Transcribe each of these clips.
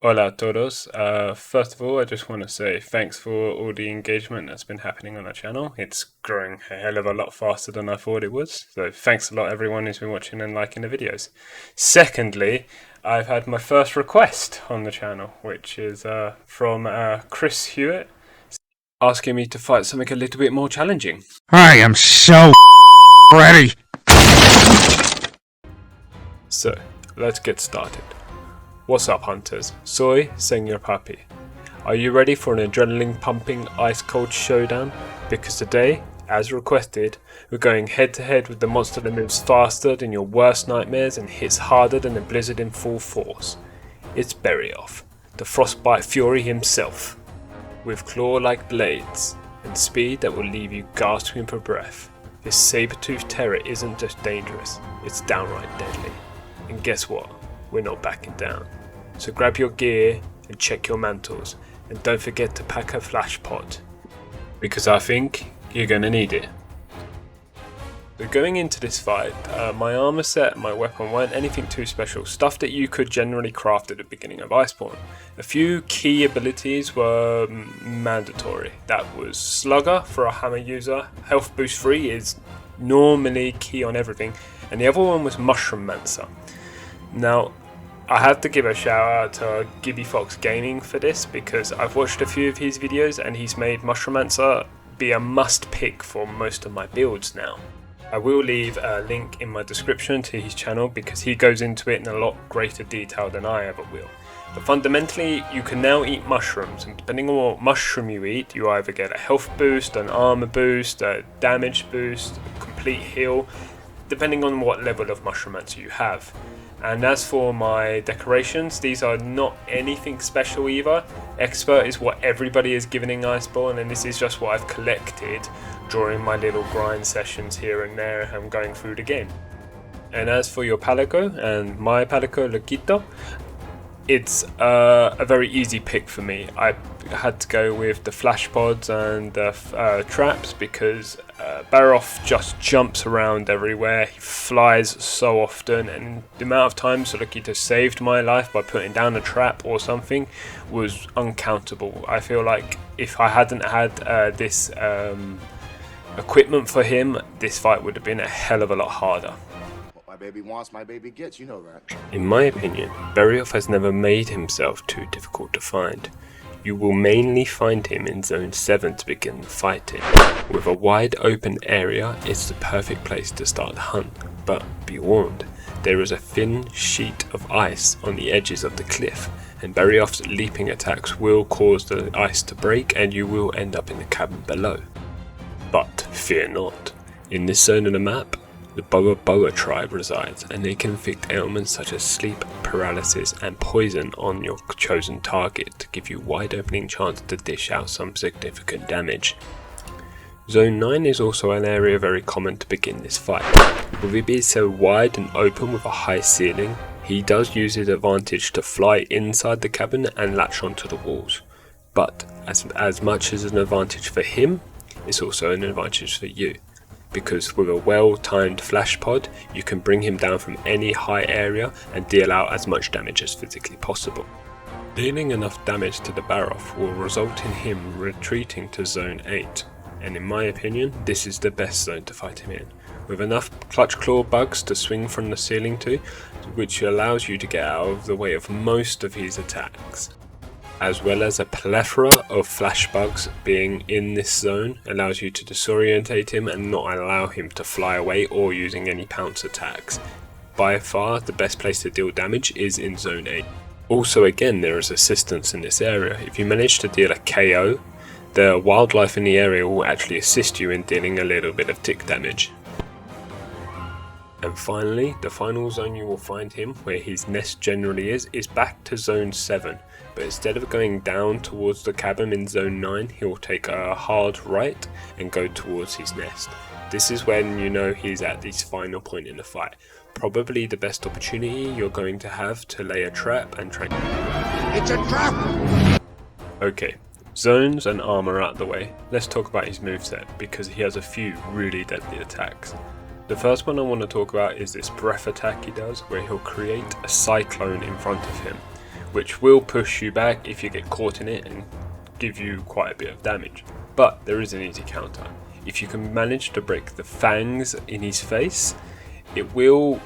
Hola a todos. First of all, I just want to say thanks for all the engagement that's been happening on our channel. It's growing a hell of a lot faster than I thought it was. So thanks a lot everyone who's been watching and liking the videos. Secondly, I've had my first request on the channel, which is from Chris Hewitt, asking me to fight something a little bit more challenging. I am so ready. So, let's get started. What's up, hunters? Soy Senor Papi. Are you ready for an adrenaline pumping ice cold showdown? Because today, as requested, we're going head to head with the monster that moves faster than your worst nightmares and hits harder than a blizzard in full force. It's Barioth, the frostbite fury himself. With claw-like blades and speed that will leave you gasping for breath, this sabretooth terror isn't just dangerous, it's downright deadly. And guess what? We're not backing down. So grab your gear and check your mantles, and don't forget to pack a flash pod, because I think you're gonna need it. So going into this fight, my armor set and my weapon weren't anything too special, stuff that you could generally craft at the beginning of Iceborne. A few key abilities were mandatory. That was Slugger for a hammer user, health boost 3 is normally key on everything, and the other one was Mushroomancer. Now, I have to give a shout out to Gibby Fox Gaming for this, because I've watched a few of his videos and he's made Mushroomancer be a must pick for most of my builds now. I will leave a link in my description to his channel because he goes into it in a lot greater detail than I ever will. But fundamentally, you can now eat mushrooms, and depending on what mushroom you eat, you either get a health boost, an armor boost, a damage boost, a complete heal, depending on what level of mushroomancer you have. And as for my decorations, these are not anything special either. Expert is what everybody is given in Iceborne, and this is just what I've collected during my little grind sessions here and there and going through the game. And as for your palico and my palico Loquito, it's a very easy pick for me. I had to go with the flash pods and the traps because Barioth just jumps around everywhere. He flies so often, and the amount of times Solokito saved my life by putting down a trap or something was uncountable. I feel like if I hadn't had this equipment for him, this fight would have been a hell of a lot harder. My baby wants, my baby gets, you know that. In my opinion, Barioth has never made himself too difficult to find. You will mainly find him in Zone 7 to begin the fighting. With a wide open area, it's the perfect place to start the hunt, but be warned, there is a thin sheet of ice on the edges of the cliff, and Barioth's leaping attacks will cause the ice to break and you will end up in the cabin below. But fear not, in this zone of the map, the Boa tribe resides, and they can inflict ailments such as sleep, paralysis and poison on your chosen target to give you wide opening chance to dish out some significant damage. Zone 9 is also an area very common to begin this fight. With it being so wide and open with a high ceiling, he does use his advantage to fly inside the cabin and latch onto the walls. But as much as an advantage for him, it's also an advantage for you, because with a well-timed flash pod, you can bring him down from any high area and deal out as much damage as physically possible. Dealing enough damage to the Barioth will result in him retreating to Zone 8, and in my opinion, this is the best zone to fight him in, with enough clutch claw bugs to swing from the ceiling to, which allows you to get out of the way of most of his attacks. As well as a plethora of flash bugs being in this zone allows you to disorientate him and not allow him to fly away or using any pounce attacks. By far the best place to deal damage is in Zone 8. Also again, there is assistance in this area. If you manage to deal a KO, the wildlife in the area will actually assist you in dealing a little bit of tick damage. And finally, the final zone you will find him, where his nest generally is back to Zone 7. But instead of going down towards the cabin in Zone 9, he will take a hard right and go towards his nest. This is when you know he's at his final point in the fight. Probably the best opportunity you're going to have to lay a trap and try. It's a trap! Okay, zones and armor out the way. Let's talk about his moveset, because he has a few really deadly attacks. The first one I want to talk about is this breath attack he does, where he'll create a cyclone in front of him. which will push you back if you get caught in it and give you quite a bit of damage. But there is an easy counter. If you can manage to break the fangs in his face, it will,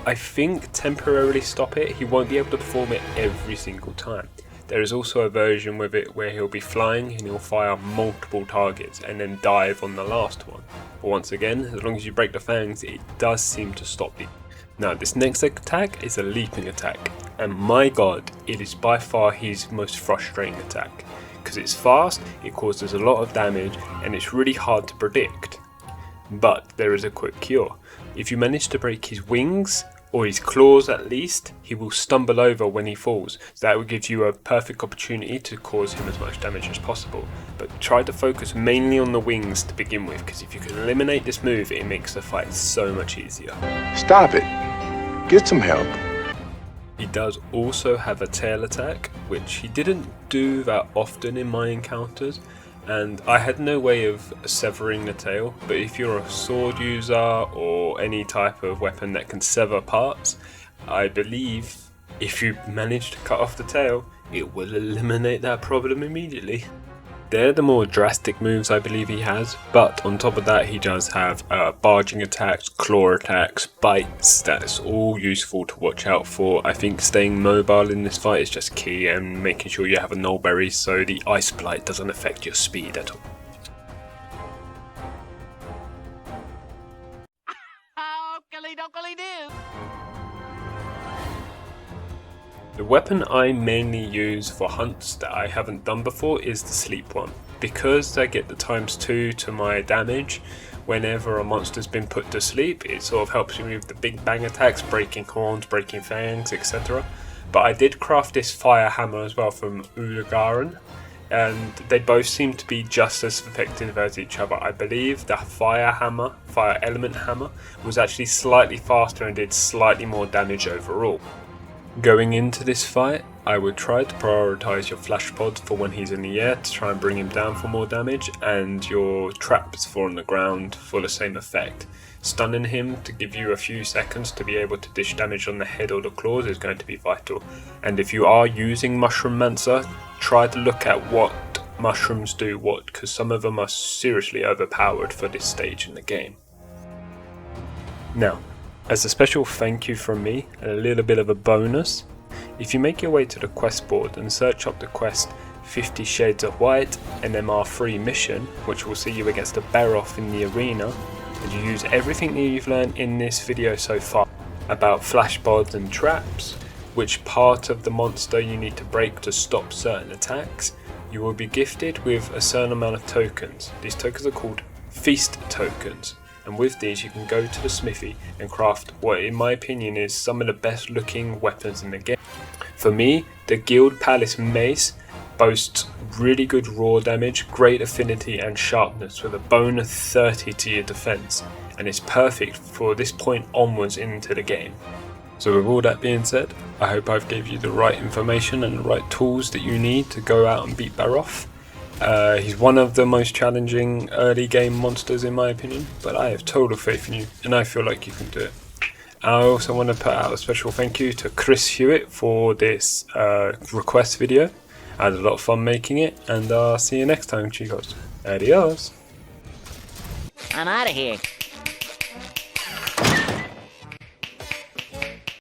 I think, temporarily stop it. He won't be able to perform it every single time. There is also a version with it where he'll be flying and he'll fire multiple targets and then dive on the last one. But once again, as long as you break the fangs, it does seem to stop it. Now, this next attack is a leaping attack, and my god, it is by far his most frustrating attack. Because it's fast, it causes a lot of damage, and it's really hard to predict. But there is a quick cure. If you manage to break his wings, or his claws at least, he will stumble over when he falls. So that will give you a perfect opportunity to cause him as much damage as possible. But try to focus mainly on the wings to begin with, because if you can eliminate this move, it makes the fight so much easier. Stop it. Get some help. He does also have a tail attack, which he didn't do that often in my encounters, and I had no way of severing the tail, but if you're a sword user or any type of weapon that can sever parts, I believe if you manage to cut off the tail, it will eliminate that problem immediately. They're the more drastic moves I believe he has, but on top of that he does have barging attacks, claw attacks, bites. That's all useful to watch out for. I think staying mobile in this fight is just key, and making sure you have a null berry so the ice blight doesn't affect your speed at all. The weapon I mainly use for hunts that I haven't done before is the sleep one. Because I get the ×2 to my damage whenever a monster's been put to sleep, it sort of helps me with the big bang attacks, breaking horns, breaking fangs, etc. But I did craft this fire hammer as well from Ulagaran, and they both seem to be just as effective as each other. I believe the fire element hammer was actually slightly faster and did slightly more damage overall. Going into this fight, I would try to prioritise your flash pods for when he's in the air to try and bring him down for more damage, and your traps for on the ground for the same effect. Stunning him to give you a few seconds to be able to dish damage on the head or the claws is going to be vital. And if you are using mushroomancer, try to look at what mushrooms do what, because some of them are seriously overpowered for this stage in the game. Now, as a special thank you from me, and a little bit of a bonus, if you make your way to the quest board and search up the quest 50 Shades of White, an MR3 mission, which will see you against a Barioth in the arena, and you use everything that you've learned in this video so far about flash pods and traps, which part of the monster you need to break to stop certain attacks, you will be gifted with a certain amount of tokens. These tokens are called feast tokens. And with these you can go to the smithy and craft what in my opinion is some of the best looking weapons in the game. For me, the Guild Palace Mace boasts really good raw damage, great affinity and sharpness with a bonus 30 to your defense, and it's perfect for this point onwards into the game. So with all that being said, I hope I've gave you the right information and the right tools that you need to go out and beat Barioth. He's one of the most challenging early game monsters in my opinion, but I have total faith in you and I feel like you can do it. I also want to put out a special thank you to Chris Hewitt for this request video. I had a lot of fun making it, and I'll see you next time, chicos. Adios! I'm out of here.